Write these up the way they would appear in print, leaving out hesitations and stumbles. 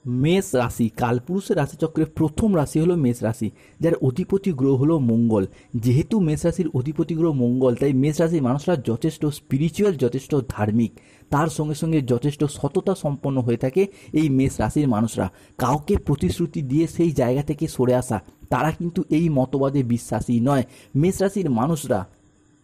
মেষ রাশি কালপুরুষের রাশিচক্রের প্রথম রাশি হলো মেষ রাশি, যার অধিপতি গ্রহ হলো মঙ্গল। যেহেতু মেষ রাশির অধিপতি গ্রহ মঙ্গল, তাই মেষ রাশির মানুষরা যথেষ্ট স্পিরিচুয়াল, যথেষ্ট ধার্মিক, তার সঙ্গে সঙ্গে যথেষ্ট সততা সম্পন্ন হয়ে থাকে এই মেষ রাশির মানুষরা। কাউকে প্রতিশ্রুতি দিয়ে সেই জায়গা থেকে সরে আসা, তারা কিন্তু এই মতবাদে বিশ্বাসী নয়। মেষ রাশির মানুষরা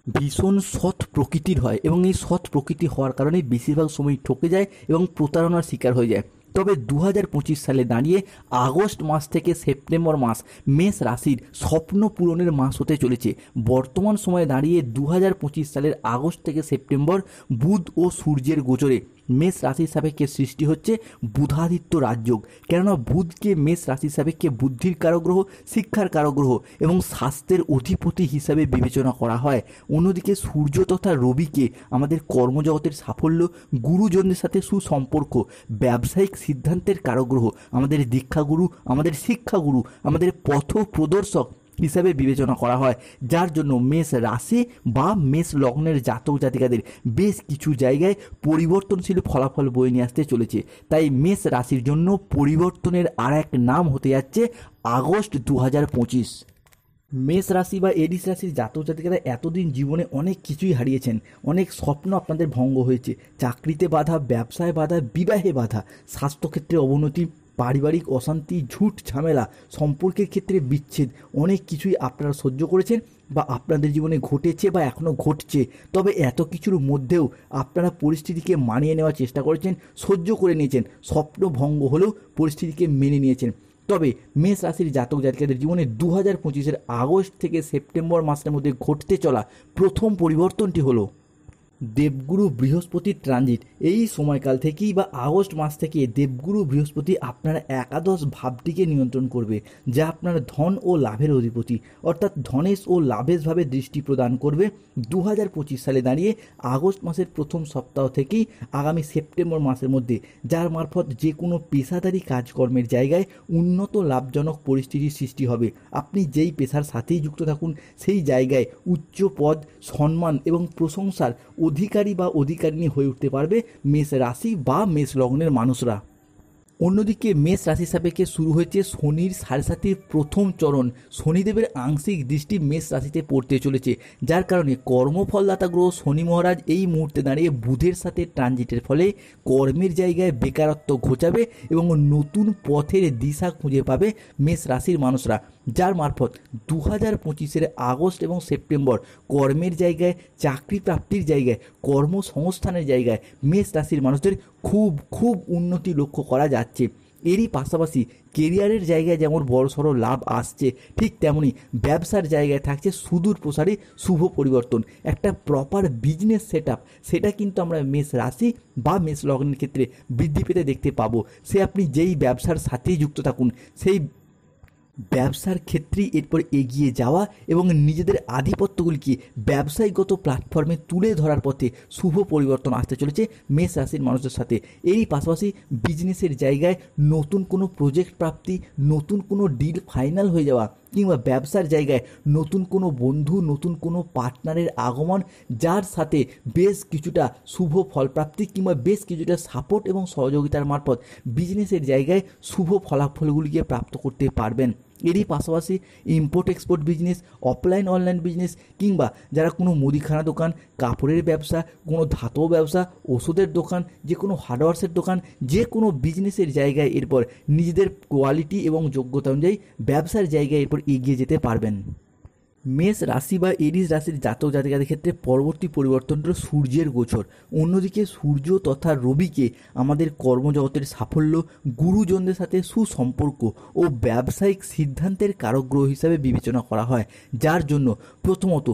ভীষণ সৎ প্রকৃতির হয় এবং এই সৎ প্রকৃতি হওয়ার কারণে বেশিরভাগ সময় ঠকে যায় এবং প্রতারণার শিকার হয়ে যায়। তবে 2025 সালে দাঁড়িয়ে আগস্ট মাস থেকে সেপ্টেম্বর মাস মেষ রাশির স্বপ্ন পূরণের মাস হতে চলেছে। বর্তমান সময়ে দাঁড়িয়ে 2025 সালের আগস্ট থেকে সেপ্টেম্বর বুধ ও সূর্যের গোচরে মেষ রাশির সাপেক্ষে সৃষ্টি হচ্ছে বুধাদিত্য রাজযোগ। কেননা বুধকে মেষ রাশির সাপেক্ষে বুদ্ধির কারগ্রহ, শিক্ষার কারগ্রহ এবং স্বাস্থ্যের অধিপতি হিসাবে বিবেচনা করা হয়। অন্যদিকে সূর্য তথা রবিকে আমাদের কর্মজগতের সাফল্য, গুরুজনদের সাথে সুসম্পর্ক, ব্যবসায়িক সিদ্ধান্তের কারগ্রহ, আমাদের দীক্ষাগুরু, আমাদের শিক্ষাগুরু, আমাদের পথ প্রদর্শক হিসাবে বিবেচনা করা হয়। যার জন্য মেষ রাশি বা মেষ লগ্নের জাতক জাতিকাদের বেশ কিছু জায়গায় পরিবর্তনশীল ফলাফল বয়ে নিয়ে আসতে চলেছে। তাই মেষ রাশির জন্য পরিবর্তনের আর এক নাম হতে যাচ্ছে আগস্ট 2025। মেষ রাশি বা এরিস রাশির জাতক জাতিকারা এতদিন জীবনে অনেক কিছুই হারিয়েছেন, অনেক স্বপ্ন আপনাদের ভঙ্গ হয়েছে। চাকরিতে বাধা, ব্যবসায় বাধা, বিবাহে বাধা, স্বাস্থ্যক্ষেত্রে অবনতি, পারিবারিক অশান্তি, ঝুট ঝামেলা, সম্পর্কের ক্ষেত্রে বিচ্ছেদ, অনেক কিছুই আপনারা সহ্য করেছেন বা আপনাদের জীবনে ঘটেছে বা এখনও ঘটছে। তবে এত কিছুর মধ্যেও আপনারা পরিস্থিতিকে মানিয়ে নেওয়ার চেষ্টা করেছেন, সহ্য করে নিয়েছেন, স্বপ্ন ভঙ্গ হলেও পরিস্থিতিকে মেনে নিয়েছেন। তবে মেষ রাশির জাতক জাতিকাদের জীবনে 2025-এর আগস্ট থেকে সেপ্টেম্বর মাসের মধ্যে ঘটতে চলা প্রথম পরিবর্তনটি হলো দেবগুরু বৃহস্পতির ট্রানজিট। এই সময়কাল থেকেই বা আগস্ট মাস থেকে দেবগুরু বৃহস্পতি আপনার একাদশ ভাবটিকে নিয়ন্ত্রণ করবে, যা আপনার ধন ও লাভের অধিপতি, অর্থাৎ ধনেশ ও লাভেশ ভাবে দৃষ্টি প্রদান করবে 2025 সালে দাঁড়িয়ে আগস্ট মাসের প্রথম সপ্তাহ থেকেই আগামী সেপ্টেম্বর মাসের মধ্যে, যার মারফত যে কোনো পেশাদারি কাজকর্মের জায়গায় উন্নত লাভজনক পরিস্থিতির সৃষ্টি হবে। আপনি যেই পেশার সাথেই যুক্ত থাকুন, সেই জায়গায় উচ্চ পদ, সম্মান এবং প্রশংসার অধিকারী বা অধিকারিণী হয়ে উঠতে পারবে মেষ রাশি বা মেষ লগ্নের মানুষরা। অন্যদিকে মেষ রাশির সাপেক্ষে শুরু হয়েছে শনির 7.5 প্রথম চরণ। শনিদেবের আংশিক দৃষ্টি মেষ রাশিতে পড়তে চলেছে, যার কারণে কর্মফলদাতা গ্রহ শনি মহারাজ এই মুহূর্তে দাঁড়িয়ে বুধের সাথে ট্রানজিটের ফলে কর্মের জায়গায় বেকারত্ব ঘোচাবে এবং নতুন পথের দিশা খুঁজে পাবে মেষ রাশির মানুষরা। যার মারফত 2025-এর আগস্ট এবং সেপ্টেম্বর কর্মের জায়গায়, চাকরি প্রাপ্তির জায়গায়, কর্মসংস্থানের জায়গায় মেষ রাশির মানুষদের খুব উন্নতি লক্ষ্য করা যাচ্ছে। এরই পাশাপাশি কেরিয়ারের জায়গায় যেমন বড়সড় লাভ আসছে, ঠিক তেমনি ব্যবসার জায়গায় থাকছে সুদূর প্রসারী শুভ পরিবর্তন। একটা প্রপার বিজনেস সেটআপ, সেটা কিন্তু আমরা মেষ রাশি বা মেষ লগ্নের ক্ষেত্রে বৃদ্ধি পেতে দেখতে পাবো। সে আপনি যেই ব্যবসার সাথেই যুক্ত থাকুন, সেই ব্যবসার ক্ষেত্রেই এরপর এগিয়ে যাওয়া এবং নিজেদের আধিপত্যগুলিকে ব্যবসায়িকগত প্ল্যাটফর্মে তুলে ধরার পথে শুভ পরিবর্তন আসতে চলেছে মেষ রাশির মানুষদের সাথে। এরই পাশাপাশি বিজনেসের জায়গায় নতুন কোনো প্রজেক্ট প্রাপ্তি, নতুন কোনো ডিল ফাইনাল হয়ে যাওয়া, কিংবা ব্যবসার জায়গায় নতুন কোনো বন্ধু, নতুন কোনো পার্টনারের আগমন, যার সাথে বেশ কিছুটা শুভ ফলপ্রাপ্তি কিংবা বেশ কিছুটা সাপোর্ট এবং সহযোগিতার মারফত বিজনেসের জায়গায় শুভ ফলাফলগুলিকে প্রাপ্ত করতে পারবেন। এরই পাশাপাশি import export business, offline online business, কিংবা যারা কোনো মুদিখানা দোকান, কাপড়ের ব্যবসা, কোনো ধাতব ব্যবসা, ওষুধের দোকান, যে কোনো হার্ডওয়ার্সের দোকান, যে কোনো বিজনেসের জায়গায় এরপর নিজেদের কোয়ালিটি এবং যোগ্যতা অনুযায়ী ব্যবসার জায়গায় এরপর এগিয়ে যেতে পারবেন। মেষ রাশি বা এরিস রাশির জাতক জাতিকাদের ক্ষেত্রে পরবর্তী পরিবর্তনটা সূর্যের গোচর। অন্যদিকে সূর্য তথা রবিকে আমাদের কর্মজগতের সাফল্য, গুরুজনদের সাথে সুসম্পর্ক ও ব্যবসায়িক সিদ্ধান্তের কারগ্রহ হিসাবে বিবেচনা করা হয়। যার জন্য প্রথমত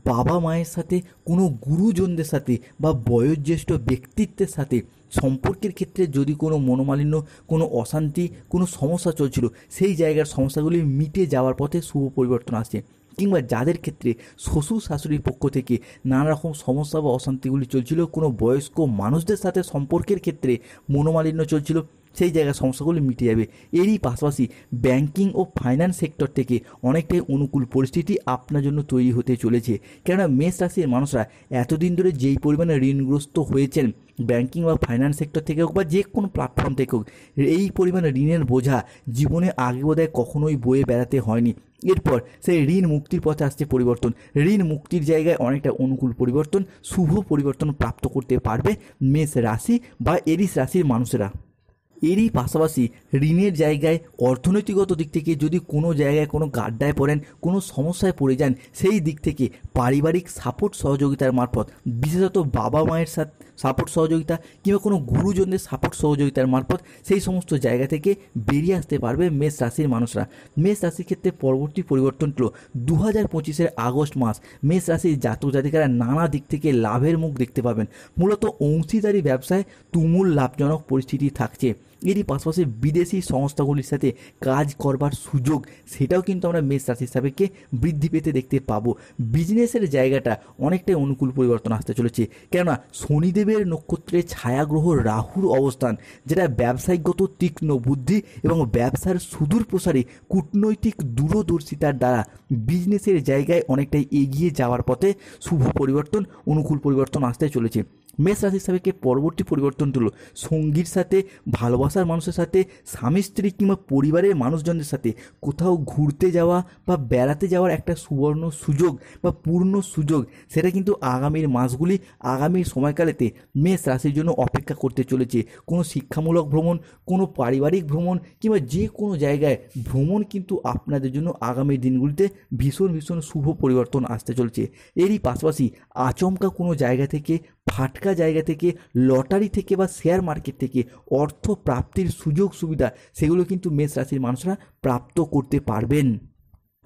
বাবা মায়ের সাথে, কোনো গুরুজনদের সাথে বা বয়োজ্যেষ্ঠ ব্যক্তিত্বের সাথে সম্পর্কের ক্ষেত্রে যদি কোনো মনোমালিন্য, কোনো অশান্তি, কোনো সমস্যা চলছিল, সেই জায়গার সমস্যাগুলি মিটে যাওয়ার পথে শুভ পরিবর্তন আসছে। কিংবা যাদের ক্ষেত্রে শ্বশুর শাশুড়ির পক্ষ থেকে নানা রকম সমস্যা বা অশান্তিগুলি চলছিল, কোনো বয়স্ক মানুষদের সাথে সম্পর্কের ক্ষেত্রে মনোমালিন্য চলছিল, সেই জায়গার সমস্যাগুলি মিটে যাবে। এরই পাশাপাশি ব্যাংকিং ও ফাইন্যান্স সেক্টর থেকে অনেকটাই অনুকূল পরিস্থিতি আপনার জন্য তৈরি হতে চলেছে। কেননা মেষ রাশির মানুষরা এতদিন ধরে যেই পরিমাণে ঋণগ্রস্ত হয়েছেন, ব্যাংকিং বা ফাইন্যান্স সেক্টর থেকে হোক বা যে কোনো প্ল্যাটফর্ম থেকে হোক, এই পরিমাণে ঋণের বোঝা জীবনে আগে বোধহয় কখনোই বয়ে বেড়াতে হয়নি। এরপর সেই ঋণ মুক্তির পথে আসছে পরিবর্তন। ঋণ মুক্তির জায়গায় অনেকটা অনুকূল পরিবর্তন, শুভ পরিবর্তন প্রাপ্ত করতে পারবে মেষ রাশি বা এরিস রাশির মানুষেরা। এরই পাশাপাশি ঋণের জায়গায় অর্থনৈতিকগত দিক থেকে যদি কোনো জায়গায় কোনো গাড্ডায় পড়েন, কোনো সমস্যায় পড়ে যান, সেই দিক থেকে পারিবারিক সাপোর্ট সহযোগিতার মারফত, বিশেষত বাবা মায়ের সাথে সাপোর্ট সহযোগিতা কিংবা কোনো গুরুজনদের সাপোর্ট সহযোগিতার মারফত সেই সমস্ত জায়গা থেকে বেরিয়ে আসতে পারবে মেষ রাশির মানুষরা। মেষ রাশির ক্ষেত্রে পরবর্তী পরিবর্তনগুলো 2025 আগস্ট মাস মেষ রাশির জাতক জাতিকারা নানা দিক থেকে লাভের মুখ দেখতে পাবেন। মূলত অংশীদারি ব্যবসায় তুমুল লাভজনক পরিস্থিতি থাকছে। এরই পাশাপাশি বিদেশি সংস্থাগুলির সাথে কাজ করবার সুযোগ, সেটাও কিন্তু আমরা মেষ রাশির সাপেক্ষে বৃদ্ধি পেতে দেখতে পাবো। বিজনেসের জায়গাটা অনেকটাই অনুকূল পরিবর্তন আসতে চলেছে, কেননা শনিদেবের নক্ষত্রে ছায়াগ্রহ রাহুর অবস্থান, যেটা ব্যবসায়িকগত তীক্ষ্ণ বুদ্ধি এবং ব্যবসার সুদূর প্রসারী কূটনৈতিক দূরদর্শিতার দ্বারা বিজনেসের জায়গায় অনেকটাই এগিয়ে যাওয়ার পথে শুভ পরিবর্তন, অনুকূল পরিবর্তন আসতে চলেছে। মেষ রাশির সাপেক্ষে পরবর্তী পরিবর্তনগুলো সঙ্গীর সাথে, ভালোবাসার মানুষের সাথে, স্বামী স্ত্রী কিংবা পরিবারের মানুষজনদের সাথে কোথাও ঘুরতে যাওয়া বা বেড়াতে যাওয়ার একটা সুবর্ণ সুযোগ বা পূর্ণ সুযোগ, সেটা কিন্তু আগামীর মাসগুলি, আগামীর সময়কালেতে মেষ রাশির জন্য অপেক্ষা করতে চলেছে। কোনো শিক্ষামূলক ভ্রমণ, কোনো পারিবারিক ভ্রমণ কিংবা যে কোনো জায়গায় ভ্রমণ কিন্তু আপনাদের জন্য আগামী দিনগুলিতে ভীষণ ভীষণ শুভ পরিবর্তন আসতে চলছে। এরই পাশাপাশি আচমকা কোনো জায়গা থেকে, ফাটকা জায়গা থেকে, লটারি থেকে বা শেয়ার মার্কেট থেকে অর্থ প্রাপ্তির সুযোগ সুবিধা, সেগুলো কিন্তু মেষ রাশির মানুষরা প্রাপ্ত করতে পারবেন।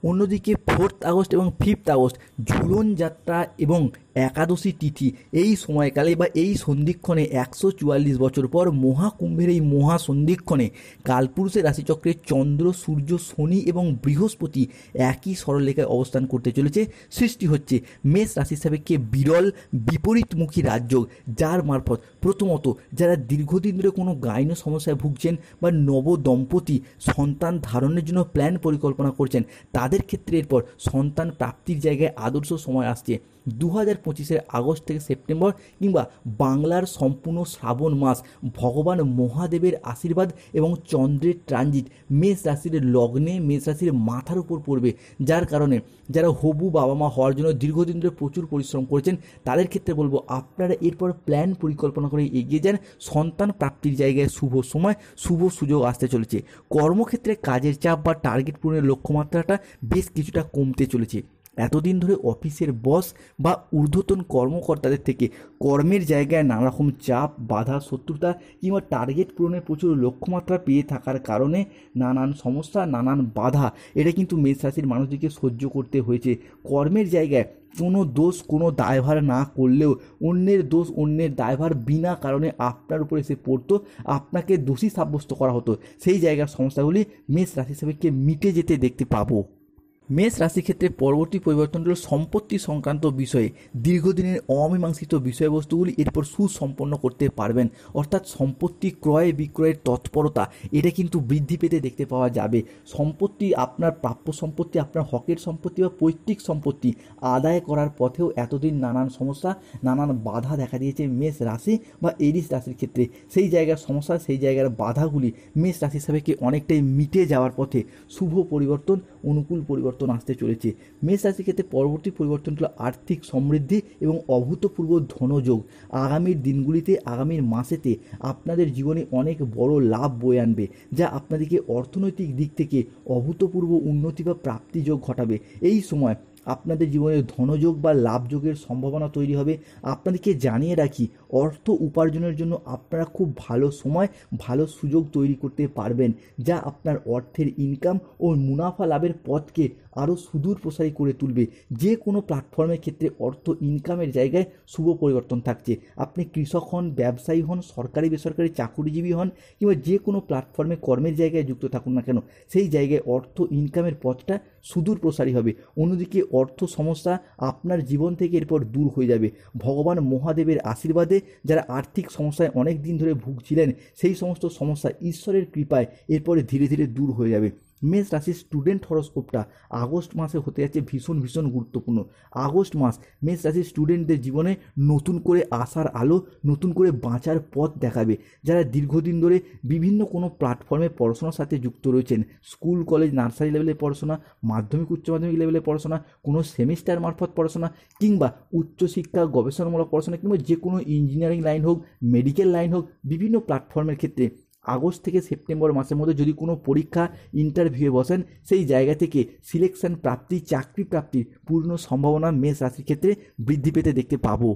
অন্যদিকে 4 আগস্ট এবং 5 আগস্ট ঝুলন যাত্রা এবং একাদশী তিথি, এই সময়কালে বা এই সন্ধিক্ষণে 144 বছর পর মহাকুম্ভের এই মহা সন্ধিক্ষণে কালপুরুষের রাশিচক্রে চন্দ্র, সূর্য, শনি এবং বৃহস্পতি একই সরলরেখায় অবস্থান করতে চলেছে। সৃষ্টি হচ্ছে মেষ রাশির সাপেক্ষে বিরল বিপরীতমুখী রাজযোগ, যার মারফত প্রথমত যারা দীর্ঘদিন ধরে কোনো গাইনো সমস্যায় ভুগছেন বা নব দম্পতি সন্তান ধারণের জন্য প্ল্যান পরিকল্পনা করছেন, তাদের ক্ষেত্রে এরপর সন্তান প্রাপ্তির জায়গায় আদর্শ সময় আসছে। 2025 আগস্ট থেকে সেপ্টেম্বর কিংবা বাংলার সম্পূর্ণ শ্রাবণ মাস ভগবান মহাদেবের আশীর্বাদ এবং চন্দ্রের ট্রানজিট মেষ রাশির লগ্নে, মেষ রাশির মাথার উপর পড়বে, যার কারণে যারা হবু বাবা মা হওয়ার জন্য দীর্ঘদিন ধরে প্রচুর পরিশ্রম করেছেন, তাদের ক্ষেত্রে বলবো আপনারা এরপর প্ল্যান পরিকল্পনা করে এগিয়ে যান। সন্তান প্রাপ্তির জায়গায় শুভ সময়, শুভ সুযোগ আসতে চলেছে। কর্মক্ষেত্রে কাজের চাপ বা টার্গেট পূরণের লক্ষ্যমাত্রাটা বেশ কিছুটা কমতে চলেছে। এতদিন ধরে অফিসের বস বা ঊর্ধ্বতন কর্মকর্তাদের থেকে কর্মের জায়গায় নানা রকম চাপ, বাধা, শত্রুতা কিংবা টার্গেট পূরণের প্রচুর লক্ষ্যমাত্রা পেয়ে থাকার কারণে নানান সমস্যা, নানান বাধা, এটা কিন্তু মেষ রাশির মানুষদেরকে সহ্য করতে হয়েছে। কর্মের জায়গায় কোনো দোষ, কোনো দায়ভার না করলেও অন্যের দোষ, অন্যের দায়ভার বিনা কারণে আপনার উপর এসে পড়তো, আপনাকে দোষী সাব্যস্ত করা হতো, সেই জায়গার সমস্যাগুলি মেষ রাশি সাপেক্ষে মিটে যেতে দেখতে পাবো। মেষ রাশির ক্ষেত্রে পরবর্তী পরিবর্তনগুলো সম্পত্তি সংক্রান্ত বিষয়ে দীর্ঘদিনের অমীমাংসিত বিষয়বস্তুগুলি এরপর সুসম্পন্ন করতে পারবেন। অর্থাৎ সম্পত্তি ক্রয় বিক্রয়ের তৎপরতা, এটা কিন্তু বৃদ্ধি পেতে দেখতে পাওয়া যাবে। সম্পত্তি, আপনার প্রাপ্য সম্পত্তি, আপনার হকের সম্পত্তি বা পৈতৃক সম্পত্তি আদায় করার পথেও এতদিন নানান সমস্যা, নানান বাধা দেখা দিয়েছে মেষ রাশি বা এরিস রাশির ক্ষেত্রে। সেই জায়গার সমস্যা, সেই জায়গার বাধাগুলি মেষ রাশির সাপেক্ষে অনেকটাই মিটে যাওয়ার পথে শুভ পরিবর্তন, অনুকূল পরিবর্তন আসতে চলেছে। মেষ রাশির ক্ষেত্রে পরবর্তী পরিবর্তনগুলো আর্থিক সমৃদ্ধি এবং অভূতপূর্ব ধনযোগ আগামীর দিনগুলিতে, আগামীর মাসেতে আপনাদের জীবনে অনেক বড় লাভ বয়ে আনবে, যা আপনাদেরকে অর্থনৈতিক দিক থেকে অভূতপূর্ব উন্নতি বা প্রাপ্তিযোগ ঘটাবে। এই সময় আপনাদের জীবনে ধনযোগ বা লাভযোগের সম্ভাবনা তৈরি হবে। আপনাদেরকে জানিয়ে রাখি, অর্থ উপার্জনের জন্য আপনারা খুব ভালো সময়, ভালো সুযোগ তৈরি করতে পারবেন, যা আপনার অর্থের ইনকাম ও মুনাফা লাভের পথকে আরও সুদূর প্রসারী করে তুলবে। যে কোনো প্ল্যাটফর্মের ক্ষেত্রে অর্থ ইনকামের জায়গায় শুভ পরিবর্তন থাকছে। আপনি কৃষক হন, ব্যবসায়ী হন, সরকারি বেসরকারি চাকুরিজীবী হন কিংবা যে কোনো প্ল্যাটফর্মে কর্মের জায়গায় যুক্ত থাকুন না কেন, সেই জায়গায় অর্থ ইনকামের পথটা সুদূর প্রসারী হবে। অন্যদিকে অর্থ সমস্যা আপনার জীবন থেকে এরপর দূর হয়ে যাবে। ভগবান মহাদেবের আশীর্বাদে যারা আর্থিক সমস্যায় অনেক দিন ধরে ভুগছিলেন, সেই সমস্ত সমস্যা ঈশ্বরের কৃপায় এরপরে ধীরে ধীরে দূর হয়ে যাবে। মেষ রাশির স্টুডেন্ট হরোস্কোপটা আগস্ট মাসে হতে যাচ্ছে ভীষণ ভীষণ গুরুত্বপূর্ণ। আগস্ট মাস মেষ রাশির স্টুডেন্টদের জীবনে নতুন করে আসার আলো, নতুন করে বাঁচার পথ দেখাবে। যারা দীর্ঘদিন ধরে বিভিন্ন কোনো প্ল্যাটফর্মে পড়াশোনার সাথে যুক্ত রয়েছেন, স্কুল কলেজ নার্সারি লেভেলে পড়াশোনা, মাধ্যমিক উচ্চ মাধ্যমিক লেভেলে পড়াশোনা, কোনো সেমিস্টার মারফত পড়াশোনা, কিংবা উচ্চশিক্ষা গবেষণামূলক পড়াশোনা, কিংবা যে কোনো ইঞ্জিনিয়ারিং লাইন হোক, মেডিকেল লাইন হোক, বিভিন্ন প্ল্যাটফর্মের ক্ষেত্রে আগস্ট থেকে সেপ্টেম্বর মাসের মধ্যে যদি কোনো পরীক্ষা ইন্টারভিউয়ে বসেন, সেই জায়গা থেকে সিলেকশন প্রাপ্তি, চাকরি প্রাপ্তির পূর্ণ সম্ভাবনা মেষ রাশির ক্ষেত্রে বৃদ্ধি পেতে দেখতে পাবো।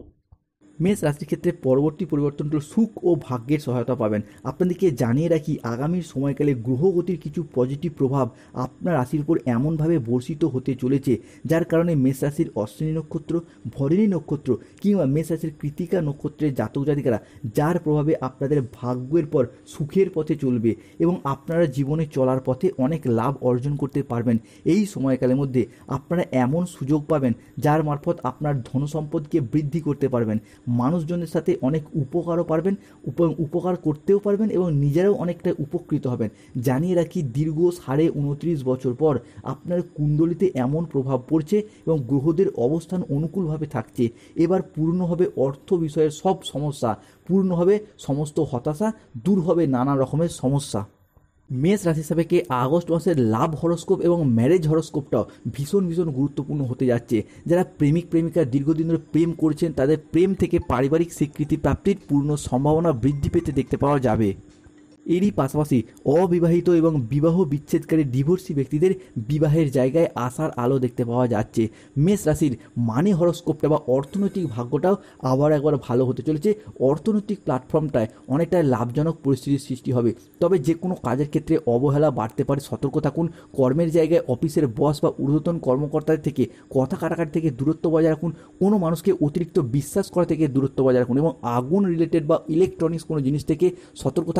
মেষ রাশির ক্ষেত্রে পরবর্তী পরিবর্তনগুলো সুখ ও ভাগ্যের সহায়তা পাবেন। আপনাদেরকে জানিয়ে রাখি, আগামী সময়কালে গ্রহগতির কিছু পজিটিভ প্রভাব আপনার রাশির উপর এমনভাবে বর্ষিত হতে চলেছে, যার কারণে মেষ রাশির অশ্বিনী নক্ষত্র, ভরিণী নক্ষত্র কিংবা মেষ রাশির কৃতিকা নক্ষত্রের জাতক জাতিকারা, যার প্রভাবে আপনাদের ভাগ্যের পর সুখের পথে চলবে এবং আপনারা জীবনে চলার পথে অনেক লাভ অর্জন করতে পারবেন। এই সময়কালের মধ্যে আপনারা এমন সুযোগ পাবেন, যার মারফত আপনার ধনসম্পদকে বৃদ্ধি করতে পারবেন, মানুষজনের সাথে অনেক উপকারও পারবেন, উপকার করতেও পারবেন এবং নিজেরাও অনেকটা উপকৃত হবেন। জানিয়ে রাখি, দীর্ঘ 29.5 বছর পর আপনার কুণ্ডলিতে এমন প্রভাব পড়ছে এবং গ্রহদের অবস্থান অনুকূলভাবে থাকছে। এবার পূর্ণ হবে অর্থ বিষয়ের সব সমস্যা, পূর্ণ হবে সমস্ত হতাশা, দূর হবে নানা রকমের সমস্যা। মেষ রাশি সাপেক্ষে আগস্ট মাসের লাভ হরোস্কোপ এবং ম্যারেজ হরোস্কোপটাও ভীষণ ভীষণ গুরুত্বপূর্ণ হতে যাচ্ছে। যারা প্রেমিক প্রেমিকা দীর্ঘদিন ধরে প্রেম করছেন, তাদের প্রেম থেকে পারিবারিক স্বীকৃতি প্রাপ্তির পূর্ণ সম্ভাবনা বৃদ্ধি পেতে দেখতে পাওয়া যাবে। এরই পাশাপাশি অবিবাহিত এবং বিবাহ বিচ্ছেদকারী ডিভোর্সি ব্যক্তিদের বিবাহের জায়গায় আসার আলো দেখতে পাওয়া যাচ্ছে। মেষ রাশির মানি হরোস্কোপটা বা অর্থনৈতিক ভাগ্যটাও আবার একবার ভালো হতে চলেছে। অর্থনৈতিক প্ল্যাটফর্মটায় অনেকটা লাভজনক পরিস্থিতির সৃষ্টি হবে। তবে যে কোনো কাজের ক্ষেত্রে অবহেলা বাড়তে পারে, সতর্ক থাকুন। কর্মের জায়গায় অফিসের বস বা ঊর্ধ্বতন কর্মকর্তাদের থেকে কথা কাটাকাটি থেকে দূরত্ব বজায় রাখুন। কোনো মানুষকে অতিরিক্ত বিশ্বাস করা থেকে দূরত্ব বজায় রাখুন এবং আগুন রিলেটেড বা ইলেকট্রনিক্স কোনো জিনিস থেকে সতর্ক থাকুন।